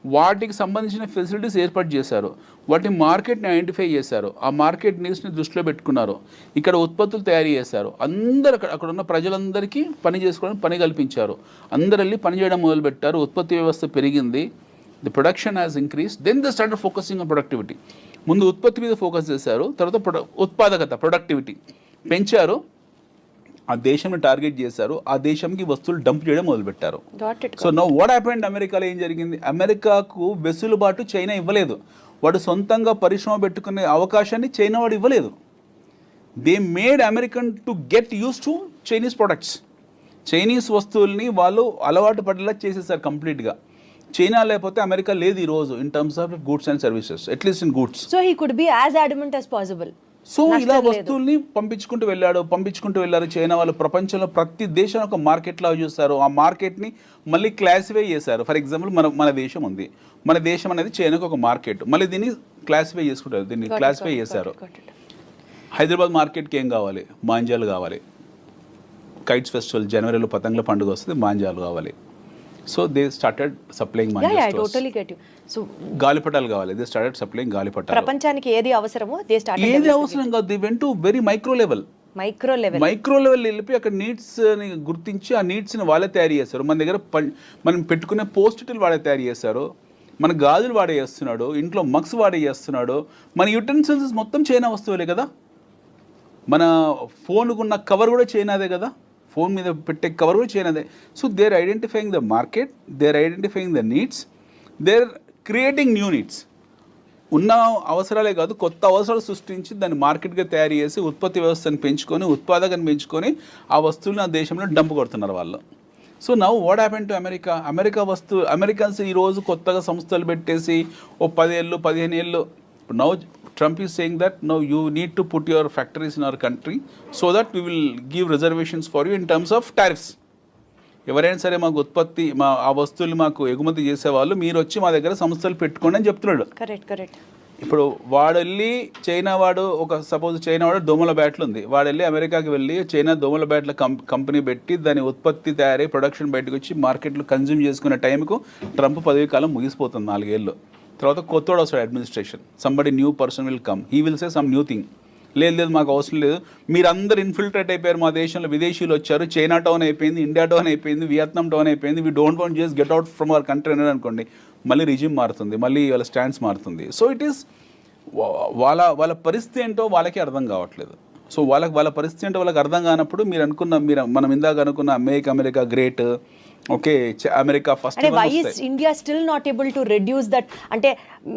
వాటికి సంబంధించిన ఫెసిలిటీస్ ఏర్పాటు చేశారు. వాటి మార్కెట్ని ఐడెంటిఫై చేశారు. ఆ మార్కెట్ నీడ్స్ని దృష్టిలో పెట్టుకున్నారు. ఇక్కడ ఉత్పత్తులు తయారు చేశారు. అందరు అక్కడ ఉన్న ప్రజలందరికీ పని చేసుకోవడానికి పని కల్పించారు. అందరు వెళ్ళి పని చేయడం మొదలుపెట్టారు. ఉత్పత్తి వ్యవస్థ పెరిగింది. The production has increase. Then they started focusing on productivity. ముందు ఉత్పత్తి మీద ఫోకస్ చేశారు, తర్వాత ఉత్పాదకత ప్రొడక్టివిటీ పెంచారు. ఆ దేశంని టార్గెట్ చేశారు. ఆ దేశంకి వస్తువులు డంప్ చేయడం మొదలుపెట్టారు. So know what happened? అమెరికాలో ఏం జరిగింది? అమెరికాకు వెసులుబాటు చైనా ఇవ్వలేదు. వాడు సొంతంగా పరిశ్రమ పెట్టుకునే అవకాశాన్ని చైనా వాడు ఇవ్వలేదు. They made American to get use to Chinese products. Chinese వస్తువుల్ని వాళ్ళు అలవాటు పడేలా చేసేసారు కంప్లీట్గా. చైనా లేకపోతే అమెరికా లేదు ఈరోజు in terms of goods and services, at least in goods. So he could be as adamant as possible. So ఇలా వస్తువుల్ని పంపించుకుంటూ వెళ్ళారు చైనా వాళ్ళు. ప్రపంచంలో ప్రతి దేశం ఒక మార్కెట్ లాగా చూస్తారు. ఆ మార్కెట్ని మళ్ళీ క్లాసిఫై చేశారు. ఫర్ ఎగ్జాంపుల్ మన దేశం ఉంది. మన దేశం అనేది చైనాకు ఒక మార్కెట్. మళ్ళీ దీన్ని క్లాసిఫై చేసుకుంటారు. దీన్ని క్లాసిఫై చేశారు. హైదరాబాద్ మార్కెట్కి ఏం కావాలి? మాంజాలు కావాలి. కైట్స్ ఫెస్టివల్ జనవరిలో పతంగుల పండుగ వస్తుంది, మాంజాలు కావాలి. So they started supplying so గాలిపటాలు కావాలి. దే స్టార్టెడ్ సప్లైయింగ్ గాలిపటాలు. ప్రపంచానికి ఏది అవసరమో ఏది అవసరం కాదు. They went to very micro level వెళ్ళిపోయి అక్కడ నీడ్స్ ని గుర్తించి ఆ నీడ్స్ని వాళ్ళే తయారు చేస్తారు. మన దగ్గర మనం పెట్టుకునే పోస్టిట్లు వాడే తయారు చేస్తారు. మన గాజులు వాడే చేస్తున్నాడు, ఇంట్లో మగ్స్ వాడే చేస్తున్నాడు. మన యుటెన్సిల్స్ మొత్తం చైనా వస్తువులే కదా. మన ఫోన్కున్న కవర్ కూడా చైనాదే కదా. ఫోన్ మీద పెట్టే కవర్ కూడా చైనాదే. So they're identifying the market, they're identifying the needs, they're creating new needs. ఉన్న అవసరాలే కాదు, కొత్త అవసరాలు సృష్టించి దాన్ని మార్కెట్గా తయారు చేసి ఉత్పత్తి వ్యవస్థను పెంచుకొని, ఉత్పాదకను పెంచుకొని ఆ వస్తువులను ఆ దేశంలో డంప్ కొడుతున్నారు వాళ్ళు. So now what happen to Americans ఈరోజు కొత్తగా సంస్థలు పెట్టేసి 10 ఏళ్ళు 15 ఏళ్ళు. Now Trump is saying that no, you need to put your factories in our country so that we will give reservations for you in terms of tariffs. ఎవరైనా సరే మాకు ఉత్పత్తి ఆ వస్తువులు మాకు ఎగుమతి చేసేవాళ్ళు మీరు వచ్చి మా దగ్గర సంస్థలు పెట్టుకోండి అని చెప్తున్నాడు. కరెక్ట్. ఇప్పుడు వాడు వెళ్ళి చైనా వాడు సపోజ్ చైనా వాడు దోమల బ్యాట్లు ఉంది. వాడు వెళ్ళి అమెరికాకి వెళ్ళి చైనా దోమల బ్యాట్ల కంపెనీ పెట్టి దాని ఉత్పత్తి తయారై ప్రొడక్షన్ బయటకు వచ్చి మార్కెట్లో కన్జ్యూమ్ చేసుకునే టైంకు ట్రంప్ పదవి కాలం ముగిసిపోతుంది 4 ఏళ్ళు. తర్వాత కొత్తోడు వస్తాడు administration. Somebody new person will come, he will say some new thing. లేదు మాకు అవసరం లేదు, మీరందరూ ఇన్ఫిల్ట్రేట్ అయిపోయారు మా దేశంలో, విదేశీయులు వచ్చారు, చైనా టౌన్ అయిపోయింది, ఇండియా టౌన్ అయిపోయింది, వియత్నాం టౌన్ అయిపోయింది, we don't want just get out from our country అనేది అనుకోండి, మళ్ళీ రిజిమ్ మారుతుంది, మళ్ళీ వాళ్ళ స్టాండ్స్ మారుతుంది. సో ఇట్ ఈస్ వాళ్ళ పరిస్థితి ఏంటో వాళ్ళకి అర్థం కావట్లేదు. సో వాళ్ళ పరిస్థితి ఏంటో వాళ్ళకి అర్థం కానప్పుడు మనం ఇందాక అనుకున్న America great, okay America first. అంటే why is India still not able to reduce that? అంటే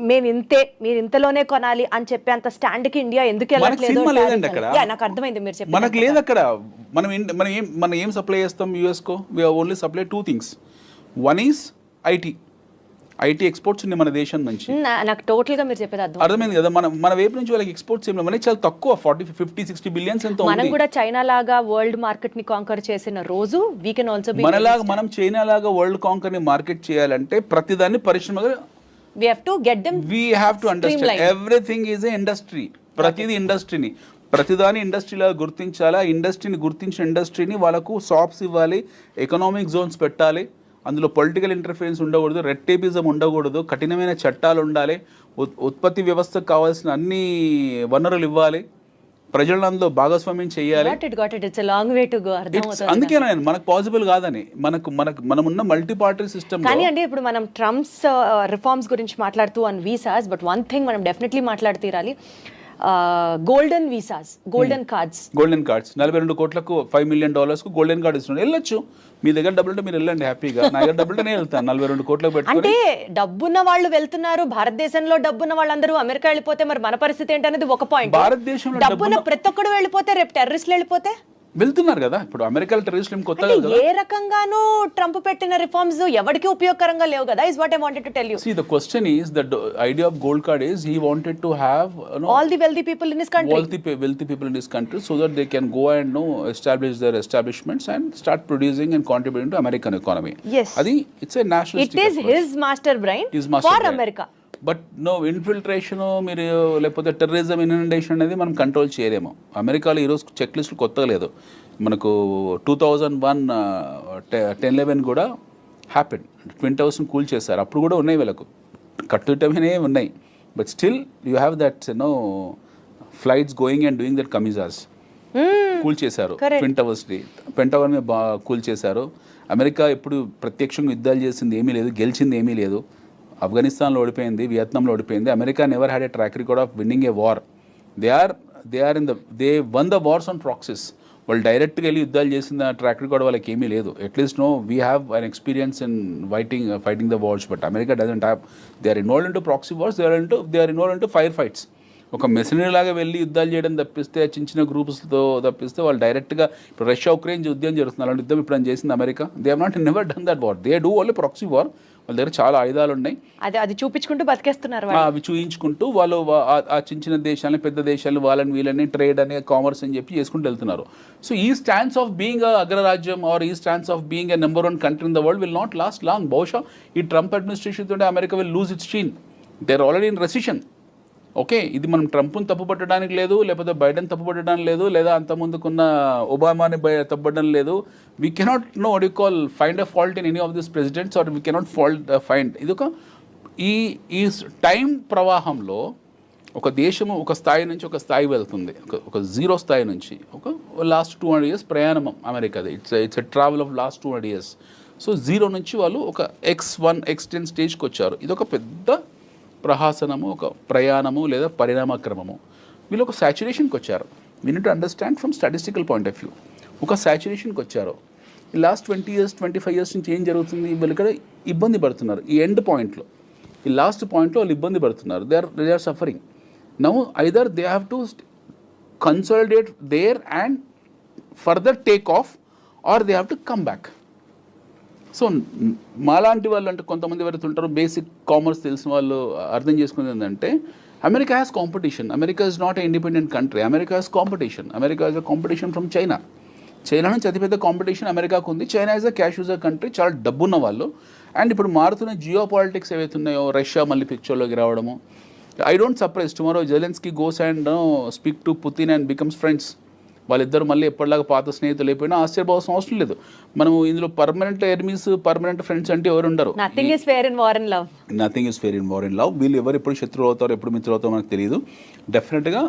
మీరు ఇంతలోనే కొనాలి అని చెప్పే అంత స్టాండ్ కి ఇండియా ఎందుకు వెళ్ళట్లేదు? నాకు అర్థమైంది మీరు చెప్పి. మనకు లేదు అక్కడ. మనం ఏం సప్లై చేస్తాం యుఎస్ కో? We only supply 2 things. One is IT. IT exports ఉన్నాయి మన దేశం నుంచి. నాకు టోటల్ గా మీరు చెప్పేది అర్థం అర్థమైంది కదా, మన వైపు నుంచి వాళ్ళకి ఎక్స్పోర్ట్స్ ఏం మనకి చాలా తక్కువ, 40-50-60 బిలియన్స్ ఎంతో. మనం కూడా చైనా లాగా వరల్డ్ మార్కెట్ ని కాంకర్ చేసిన రోజు వీ కెన్ ఆల్సో బి మనలాగా మనం చైనా లాగా వరల్డ్ కాంకర్ ని మార్కెట్ చేయాలంటే ప్రతిదాన్ని పరిశ్రమగా we have to get them, we have to understand everything is a industry. ప్రతిది ఇండస్ట్రీని, ప్రతిదాని ఇండస్ట్రీలా గుర్తించాలి. ఆ ఇండస్ట్రీని గుర్తించిన ఇండస్ట్రీని వాళ్ళకు షాప్స్ ఇవ్వాలి, ఎకనామిక్ జోన్స్ పెట్టాలి, అందులో పొలిటికల్ ఇంటర్ఫరెన్స్ ఉండకూడదు, రెడ్ టేపిజం ఉండకూడదు, కఠినమైన చట్టాలు ఉండాలి, ఉత్పత్తి వ్యవస్థకు కావాల్సిన అన్ని వనరులు ఇవ్వాలి, ప్రజలను అందులో భాగస్వామ్యం చేయాలి. అందుకే మనకు పాసిబుల్ కాదని, మనమున్న మల్టీ పార్టీ సిస్టమ్. కానీ అండి ఇప్పుడు మనం ట్రంప్స్ రిఫార్మ్స్ గురించి మాట్లాడుతూ on visas, but one thing మనం డెఫినెట్లీ మాట్లాడుతీరాలి, గోల్డెన్ వీసాస్, గోల్డెన్ కార్డ్స్. 42 కోట్లకు $5 million గోల్డెన్ కార్డ్ ఇస్తున్నాడు. వెళ్ళొచ్చు, మీ దగ్గర డబ్బులు ఉంటే మీరు వెళ్ళండి హ్యాపీగా. నా దగ్గర డబ్బులు నేను వెళ్తాను 42 కోట్లకు పెట్టుకొని. అంటే డబ్బున్న వాళ్ళు వెళ్తున్నారు, భారతదేశంలో డబ్బున్న వాళ్ళందరూ అమెరికా వెళ్ళిపోతే మరి మన పరిస్థితి ఏంటనేది ఒక పాయింట్. భారతదేశంలో డబ్బున్న ప్రతి ఒక్కడు వెళ్ళిపోతే రేపు టెర్రరిస్టులు వెళ్ళిపోతే వెళ్తున్నారు కదా. ఇప్పుడు అమెరికాలో టెర్రరిస్టులు ఏం కొత్తగా కదా. ఏ రకంగానూ ట్రంప్ పెట్టిన రిఫార్మ్స్ ఎవరికి ఉపయోగకరంగా లేవు కదా. Is what I wanted to tell you. See, the question is, the idea of gold card is he wanted to have all the wealthy people in his country, wealthy people in his country, so that they can go and establish their establishments and start producing and contributing to American economy. Yes, adi it's a nationalistic it is approach. His master brain for America. But no infiltration, మీరు లేకపోతే terrorism infiltration అనేది మనం control చేయలేము. అమెరికాలో ఈరోజు check లిస్టులు కొత్తగా లేదు. మనకు 2001 10/11 కూడా హ్యాపెన్, ట్విన్ టవర్స్ని కూల్ చేశారు, అప్పుడు కూడా ఉన్నాయి వీళ్ళకు, కట్టుటమే ఉన్నాయి. But still you have that flights going and doing that kamikazes కూల్ చేశారు. ట్విన్ టవర్స్ని, పెంటగాన్ మీద కూల్ చేశారు. అమెరికా ఎప్పుడు ప్రత్యక్షంగా యుద్ధాలు చేసింది ఏమీ లేదు, గెలిచింది ఏమీ లేదు. ఆఫ్ఘనిస్తాన్లో ఓడిపోయింది, వియత్నాంలో ఓడిపోయింది. America never had a track record of winning a war. They one the wars on praxis. వాళ్ళు డైరెక్ట్గా వెళ్ళి యుద్ధాలు చేసిన ట్రాక్ రికార్డ్ వాళ్ళకి ఏమీ లేదు. At least we have an experience in fighting the wars, but America doesn't have. They are involved in to proxy wars, they are involved in to fire fights. ఒక machinery లాగా వెళ్ళి యుద్ధాలు చేయడం తప్పిస్తే, చిన్న చిన్న గ్రూప్స్తో తప్పిస్తే వాళ్ళు డైరెక్ట్గా, ఇప్పుడు రష్యా ఉక్రెయిన్ యుద్ధం జరుగుతుంది, అలాంటి యుద్ధం ఇప్పుడు చేసింది America. They have not never done that war. They do only proxy war. వాళ్ళ దగ్గర చాలా ఆయుధాలు ఉన్నాయి, అది చూపించుకుంటూ బతికేస్తున్నారు. అవి చూయించుకుంటూ వాళ్ళు ఆ చిన్న చిన్న దేశాలని, పెద్ద దేశాలు, వాళ్ళని వీళ్ళని ట్రేడ్ అని, కామర్స్ అని చెప్పి చేసుకుంటూ వెళ్తున్నారు. సో ఈ స్టాండ్స్ ఆఫ్ బీయింగ్ అగ్రరాజ్యం ఆర్ ఈ stands of being number 1 country in the world will not last long. బహుశా ఈ ట్రంప్ అడ్మినిస్ట్రేషన్ తోటి America will lose its sheen. They are already in recession. Okay, ఇది మనం ట్రంప్ను తప్పుపట్టడానికి లేదు, లేకపోతే బైడెన్ తప్పుపట్టడానికి లేదు, లేదా అంతకుముందుకున్న ఒబామాని తప్పుపట్టడం లేదు. We cannot no what you call find a fault in any of this presidents, or we cannot find. ఇది ఈ టైం ప్రవాహంలో ఒక దేశము ఒక స్థాయి నుంచి ఒక స్థాయి వెళ్తుంది, ఒక జీరో స్థాయి నుంచి ఒక లాస్ట్ 200 years ప్రయాణం అమెరికాది. It's a travel of last 200 years. So zero నుంచి వాళ్ళు ఒక X1 X10 స్టేజ్కి వచ్చారు. ఇది ఒక పెద్ద ప్రహాసనము, ఒక ప్రయాణము లేదా పరిణామక్రమము. వీళ్ళు ఒక సాచురేషన్కి వచ్చారు. We need to understand from statistical point of view. ఒక సాచురేషన్కి వచ్చారు. ఈ లాస్ట్ 20 years 25 years నుంచి ఏం జరుగుతుంది, వీళ్ళు ఇక్కడ ఇబ్బంది పడుతున్నారు. ఈ ఎండ్ పాయింట్లో, ఈ లాస్ట్ పాయింట్లో వాళ్ళు ఇబ్బంది పడుతున్నారు. They are suffering. Now either they have to consolidate there and further take off, or they have to come back. So మాలాంటి వాళ్ళు, అంటే కొంతమంది ఎవరైతే ఉంటారో బేసిక్ కామర్స్ తెలిసిన వాళ్ళు అర్థం చేసుకునేది ఏంటంటే, America has competition. America is not a independent country. America has competition. America is a competition from China. China నుంచి అతిపెద్ద కాంపిటీషన్ అమెరికాకు ఉంది. China is a cash user country, చాలా డబ్బున్న వాళ్ళు. అండ్ ఇప్పుడు మారుతున్న జియో పాలిటిక్స్ ఏవైతే ఉన్నాయో, రష్యా మళ్ళీ పిక్చర్లోకి రావడము. I don't surprise tomorrow Zelensky goes and speak to Putin and becomes friends. వాళ్ళిద్దరు మళ్ళీ ఎప్పటిలాగా పాత స్నేహితులు అయిపోయినా ఆశ్చర్యపోవాల్సిన అవసరం లేదు. మనం ఇందులో పర్మనెంట్ ఎనిమీస్, పర్మనెంట్ ఫ్రెండ్స్ అంటే ఎవరు ఉండరు. Nothing is fair in war and love. వీళ్ళు ఎవరు ఎప్పుడు శత్రువు అవుతారో, ఎప్పుడు మిత్రులు అవుతారో మనకు తెలియదు. డెఫినెట్గా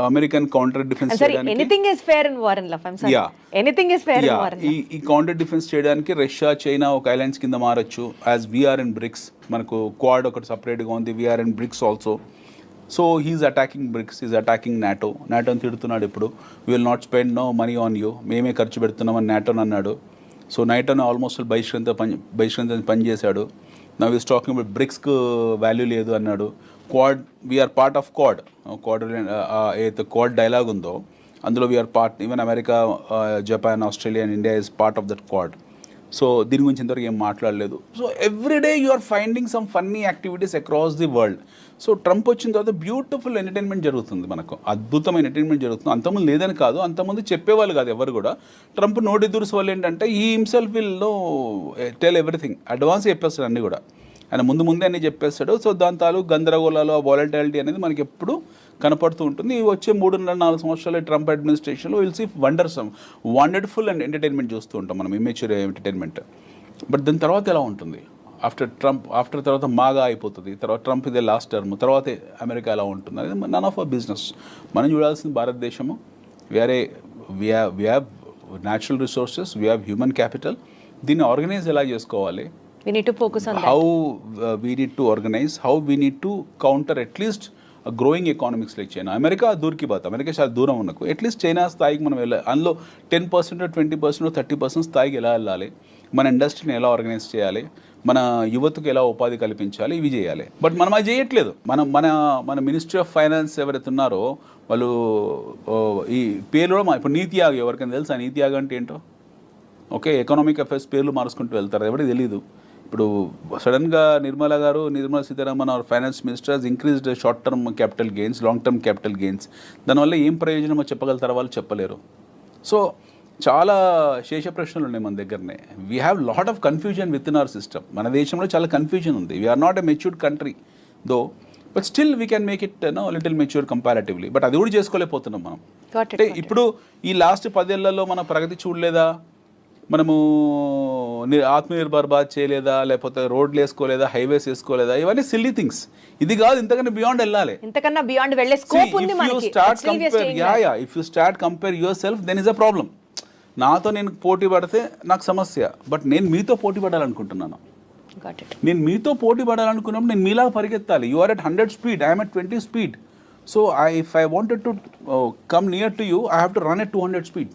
అమెరికన్ కౌంటర్ డిఫెన్స్ ఈ కౌంటర్ డిఫెన్స్ చేయడానికి రష్యా, చైనా ఒక అలయన్స్ కింద మారచ్చు. యాజ్ వీఆర్ ఇన్ బ్రిక్స్, మనకు క్వాడ్ ఒకటి సపరేట్గా ఉంది, we are in BRICS also. So he is attacking BRICS, is attacking నాటోని తిడుతున్నాడు. ఇప్పుడు we will not spend no money on you, మేమే ఖర్చు పెడుతున్నామని నాటోని అన్నాడు. సో నాటోని ఆల్మోస్ట్ బహిష్కరించని పని చేశాడు. నవ్ ఈస్ టాకింగ్ అబౌట్ బ్రిక్స్కు వాల్యూ లేదు అన్నాడు. Quad, we are part of Quad ఏదైతే క్వాడ్ డైలాగ్ ఉందో అందులో we are part. Even America, Japan, Australia and India is part of that Quad. So దీని గురించి ఇంతవరకు ఏం మాట్లాడలేదు. So everyday you are finding some funny activities across the world. So Trump వచ్చిన తర్వాత బ్యూటిఫుల్ ఎంటర్టైన్మెంట్ జరుగుతుంది, మనకు అద్భుతమైన ఎంటర్టైన్మెంట్ జరుగుతుంది. అంతకుముందు లేదని కాదు, అంతకుముందు చెప్పేవాళ్ళు కాదు ఎవరు కూడా. ట్రంప్ నోటి దురుసు వాళ్ళు ఏంటంటే ఈ himself will know tell everything, advance చెప్పేస్తాడు అన్నీ కూడా. ఆయన ముందే అన్నీ చెప్పేస్తాడు. సో దాని తాలూకు గందరగోళాలు, వాలటాలిటీ అనేది మనకి ఎప్పుడు కనపడుతూ ఉంటుంది. ఈ వచ్చే 3.5-4 సంవత్సరాలు ట్రంప్ అడ్మినిస్ట్రేషన్లో will see wonderful and entertainment చూస్తూ ఉంటాం మనం, ఇమ్మెచ్యూర్ ఎంటర్టైన్మెంట్. బట్ దాని తర్వాత ఎలా ఉంటుంది ఆఫ్టర్ తర్వాత మాగా అయిపోతుంది, తర్వాత ట్రంప్ ఇదే లాస్ట్ టర్మ్, తర్వాత అమెరికా ఎలా ఉంటుంది అనేది నన్ ఆఫ్ అవర్ బిజినెస్. మనం చూడాల్సింది భారతదేశము, we have natural resources, we have human capital. దీన్ని ఆర్గనైజ్ ఎలా చేసుకోవాలి, we need to focus on how we need to organize, how we need to counter at least a growing economics like China. America దూర్ కి బాత్, America చాలా దూరం ఉన్నకు at least China స్థాయికి మనం వెళ్ళాలి. అందులో 10%, 20%, 30% స్థాయికి ఎలా వెళ్ళాలి, మన ఇండస్ట్రీని ఎలా ఆర్గనైజ్ చేయాలి, మన యువతకు ఎలా ఉపాధి కల్పించాలి, ఇవి చేయాలి. బట్ మనం అది చేయట్లేదు. మన మినిస్ట్రీ ఆఫ్ ఫైనాన్స్ ఎవరైతే ఉన్నారో వాళ్ళు ఈ పేర్లు కూడా ఇప్పుడు నీతి ఆయోగ్, ఎవరికైనా తెలుసా నీతి ఆయోగ్ అంటే ఏంటో? ఓకే, ఎకనామిక్ అఫైర్స్ పేర్లు మార్చుకుంటూ వెళ్తారు, ఎవరికి తెలీదు. ఇప్పుడు సడన్గా Nirmala Sitharaman our finance minister has increased short term capital gains, long term capital gains. దానివల్ల ఏం ప్రయోజనమో చెప్పగలుగుతారు వాళ్ళు? చెప్పలేరు. సో చాలా శేష ప్రశ్నలు ఉన్నాయి మన దగ్గరనే. We have lot of confusion with in our system. మన దేశంలో చాలా కన్ఫ్యూజన్ ఉంది. We're not a matured country though, but still we can make it little mature comparatively. But అది కూడా చేసుకోలేకపోతున్నాం మనం. అంటే ఇప్పుడు ఈ లాస్ట్ 10 ఏళ్లలో మన ప్రగతి చూడలేదా? మనము ఆత్మనిర్భర్ భారత్ చేయలేదా, లేకపోతే రోడ్లు వేసుకోలేదా, హైవేస్ వేసుకోలేదా? ఇవన్నీ సిల్లీ థింగ్స్. ఇది కాదు, ఇంతకన్నా బియాండ్ వెళ్ళాలి. ఇంతకన్నా బియాండ్ వెళ్ళే స్కోప్ ఉంది మనకి. If you start compare yourself, then is a problem. నాతో నేను పోటీ పడితే నాకు సమస్య, బట్ నేను మీతో పోటీ పడాలనుకుంటున్నాను. నేను మీతో పోటీ పడాలనుకున్నప్పుడు నేను మీలాగా పరిగెత్తాలి. You are at 100 speed, I'm at 20 speed. So if I wanted to come near to you, I have to run at 200 speed.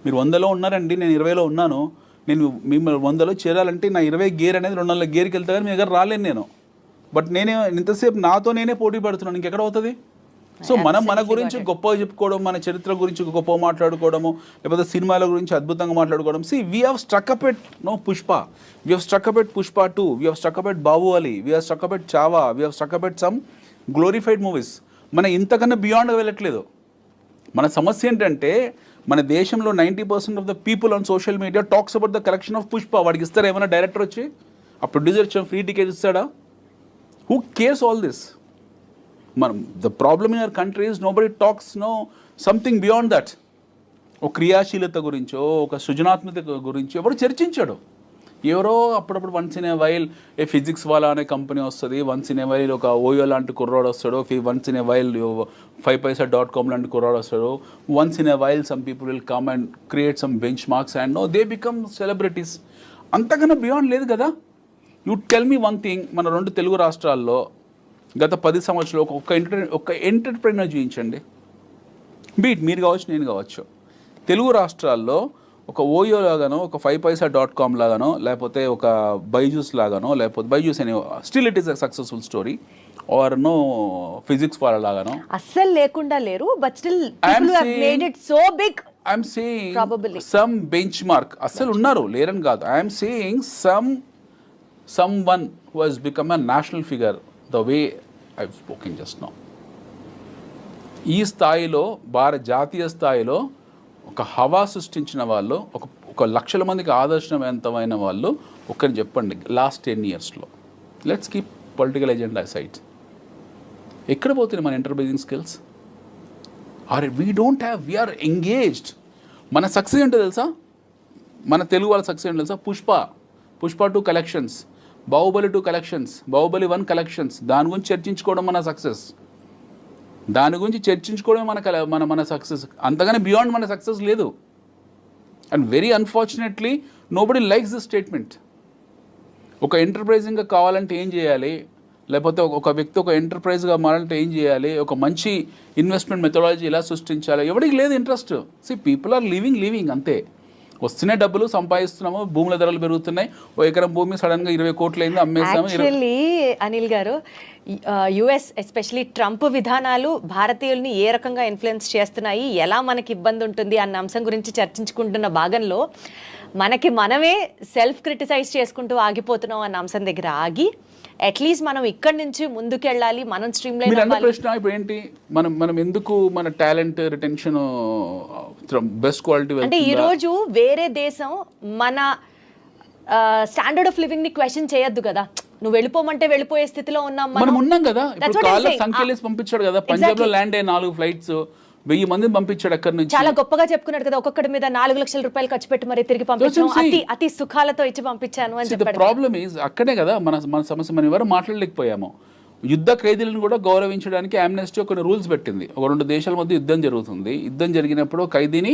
మీరు 100లో ఉన్నారండి, నేను 20లో ఉన్నాను. నేను మిమ్మల్ని 100లో చేరాలంటే నా 20 గేర్ అనేది 200 గేర్కి వెళ్తా, కానీ మీ దగ్గర రాలేను నేను. బట్ నేనే ఇంతసేపు నాతో నేనే పోటీ పడుతున్నాను, ఇంకెక్కడ అవుతుంది? సో మన గురించి గొప్పగా చెప్పుకోవడం, మన చరిత్ర గురించి గొప్పగా మాట్లాడుకోవడము, లేకపోతే సినిమాల గురించి అద్భుతంగా మాట్లాడుకోవడం. We have struck up at Pushpa, we have struck up at Pushpa 2, we have struck up at Baahubali, we have struck up at Chhaava, we have struck up at some glorified movies. మన ఇంతకన్నా బియాండ్గా వెళ్ళట్లేదు. మన సమస్య ఏంటంటే మన దేశంలో 90% of the people on social media talks about the collection of Pushpa. వాడికి ఇస్తారా ఏమైనా డైరెక్టర్ వచ్చి? ఆ ప్రొడ్యూసర్ ఇచ్చిన ఫ్రీ టికెట్ ఇస్తాడా? Who cares all this? The problem in our country is nobody talks something beyond that. ఒక క్రియాశీలత గురించో, ఒక సృజనాత్మకత గురించి ఎవరు చర్చించాడు? ఎవరో అప్పుడప్పుడు once in a while A physics వాళ్ళ అనే కంపెనీ వస్తుంది, వన్స్ ఇన్ ఏ వైల్ ఒక ఓయో లాంటి కుర్రాడు వస్తాడు, once in a while 5paisa.com లాంటి కుర్రాడు వస్తాడు, once in a while some people will come and create some bench marks and they become celebrities. అంతకన్నా బియాండ్ లేదు కదా. You tell me one thing, మన 2 తెలుగు రాష్ట్రాల్లో గత 10 సంవత్సరాలు ఒక ఎంటర్ప్రెన్యూర్ చూపించండి. బీట్ మీరు కావచ్చు, నేను కావచ్చు. తెలుగు రాష్ట్రాల్లో ఒక ఓయో లాగానో, ఒక 5paisa.com లాగానో, లేకపోతే ఒక బైజూస్ లాగానో, లేకపోతే బైజూస్ అనే still it is a successful story, or Physics Wallah లాగానో అస్సలు లేకుండా లేరు. But still people have made it so big. I'm saying some benchmark అస్సలు ఉన్నారు, లేరని కాదు. I'm saying someone who has become a national figure the way I've spoken just now. ఈ స్థాయిలో జాతీయ స్థాయిలో ఒక హవా సృష్టించిన వాళ్ళు, ఒక లక్షల మందికి ఆదర్శవంతమైన వాళ్ళు ఒక్కరిని చెప్పండి లాస్ట్ 10 yearsలో. Let's keep political agenda side. ఎక్కడ పోతుంది మన ఎంటర్ప్రైజింగ్ స్కిల్స్? We are engaged. మన సక్సెస్ ఏంటో తెలుసా? మన తెలుగు వాళ్ళ సక్సెస్ ఏంటో తెలుసా? Pushpa 2 collections, Baahubali 2 collections, Baahubali 1 collections. దాని గురించి చర్చించుకోవడం మన సక్సెస్. దాని గురించి చర్చించుకోవడమే మన సక్సెస్. అంతగానే బియాండ్ మన సక్సెస్ లేదు. And very unfortunately nobody likes this statement. ఒక ఎంటర్ప్రైజింగ్గా కావాలంటే ఏం చేయాలి, లేకపోతే ఒక వ్యక్తి ఒక ఎంటర్ప్రైజ్గా మారాలంటే ఏం చేయాలి, ఒక మంచి ఇన్వెస్ట్మెంట్ మెథడాలజీ ఎలా సృష్టించాలి, ఎవరికి లేదు ఇంట్రెస్ట్. పీపుల్ ఆర్ లివింగ్ అంతే. వస్తున్నాయి డబ్బులు, సంపాదిస్తున్నాము, భూముల ధరలు పెరుగుతున్నాయి. ఓ ఎకరం భూమి సడన్గా 20 కోట్లు అయింది, అమ్మేసాము. యాక్చువల్లీ అనిల్ గారు, యుఎస్ ఎస్పెషలీ ట్రంప్ విధానాలు భారతీయుల్ని ఏ రకంగా ఇన్ఫ్లుయెన్స్ చేస్తున్నాయి, ఎలా మనకి ఇబ్బంది ఉంటుంది అన్న అంశం గురించి చర్చించుకుంటున్న భాగంలో మనకి మనమే సెల్ఫ్ క్రిటిసైజ్ చేసుకుంటూ ఆగిపోతున్నాం అన్న అంశం దగ్గర ఆగి అట్లీస్ట్ మనం ఇక్కడి నుంచి ముందుకెళ్ళాలి, మనం స్ట్రీమ్ లైన్ మీరు అన్న అవ్వాలి. ప్రశ్న ఇప్పుడు ఏంటి, మనం ఎందుకు మన టాలెంట్ రిటెన్షన్ బెస్ట్ క్వాలిటీ అంటే ఈ రోజు వేరే దేశం మన స్టాండర్డ్ ఆఫ్ లివింగ్ ని క్వశ్చన్ చేయొద్దు కదా. నువ్వు వెళ్ళిపోమంటే వెళ్ళిపోయే స్థితిలో ఉన్నాం మనం ఉన్నాం కదా. That's ఇప్పుడు what I'm కాళ్ళ saying. సంఖ్యలేసి పంపించాడు కదా, పంజాబ్ లో ల్యాండ్ అయ్యే 4 ఫ్లైట్స్ 1000 మందిని పంపించాడు అక్కడి నుంచి. చాలా గొప్పగా చెప్పుకున్నాడు కదా, ఒక్కొక్కడి మీద 4 లక్షల రూపాయలు ఖర్చు పెట్టి మరి తిరిగి పంపించాను, అతి సుఖాలతో ఇచ్చి పంపించాను అని చెప్పాడు. ప్రాబ్లమ్ ఈజ్ అక్కడే కదా మన సమస్య. మనం ఎవరు మాట్లాడలేకపోయాము. యుద్ధ ఖైదీలను కూడా గౌరవించడానికి ఆమ్నెస్టీ కొన్ని రూల్స్ పెట్టింది. ఒక 2 దేశాల మధ్య యుద్ధం జరుగుతుంది. యుద్ధం జరిగినప్పుడు ఖైదీని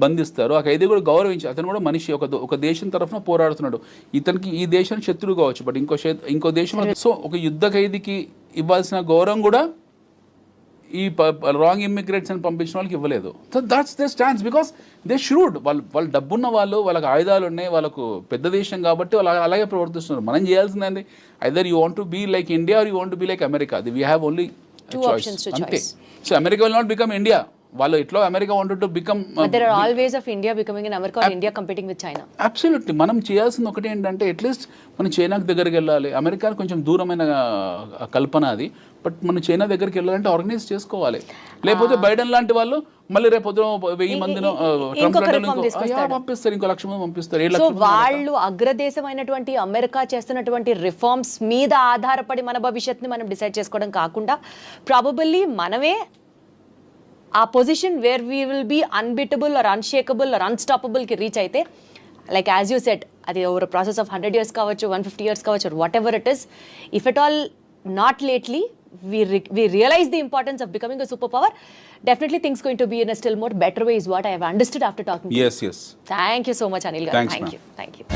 బంధిస్తారు. ఆ ఖైదీ కూడా గౌరవించి, అతను కూడా మనిషి, ఒక దేశం తరఫున పోరాడుతున్నాడు. ఇతనికి ఈ దేశానికి శత్రువు కావచ్చు, బట్ ఇంకో దేశం. సో ఒక యుద్ధ ఖైదీకి ఇవ్వాల్సిన గౌరవం కూడా ఈ రాంగ్ ఇమ్మిగ్రేట్స్ అని పంపించిన వాళ్ళకి ఇవ్వలేదు. So that's they stands because they should. వాళ్ళు డబ్బున్న వాళ్ళు, వాళ్ళకి ఆయుధాలు ఉన్నాయి, వాళ్ళకు పెద్ద దేశం కాబట్టి వాళ్ళు అలాగే ప్రవర్తిస్తున్నారు. మనం చేయాల్సిందండి, either you want to be like India or you want to be like America. We have only choice అంతే. So America will not become India. వాళ్ళు ఎట్లా America wanted to become. There are all ways of India becoming an America or India competing with China. Absolutely. మనం చేయాల్సింది ఒకటి ఏంటంటే at least మనం చైనాకి దగ్గరికి వెళ్ళాలి. అమెరికా కొంచెం దూరమైన కల్పన అది, బట్ మనం చైనా దగ్గరికి వెళ్ళాలంటే ఆర్గనైజ్ చేసుకోవాలి. లేకపోతే బైడెన్ లాంటి వాళ్ళు మళ్ళీ రేపు 1000 మందిని పంపిస్తారు, ఇంకో 1,00,000 మంది పంపిస్తారు. సో వాళ్ళు అగ్రదేశమైనటువంటి అమెరికా చేస్తున్నటువంటి రిఫార్మ్స్ మీద ఆధారపడి మన భవిష్యత్తుని మనం డిసైడ్ చేసుకోవడం కాకుండా ప్రాబబల్లీ మనమే ఆ position where we will be unbeatable or unshakeable or unstoppable కి రీచ్ అయితే, లైక్ యాజ్ యూ సెట్, అది ఓవర్ ప్రాసెస్ ఆఫ్ 100 years కావచ్చు, 150 years కావచ్చు, whatever it is. If at all not lately we realize the importance of becoming a superpower, definitely things going to be in a still more better way is what I have understood after talking to you. Yes. Thank you so much, Anil garu. Thanks, Thank ma'am. you.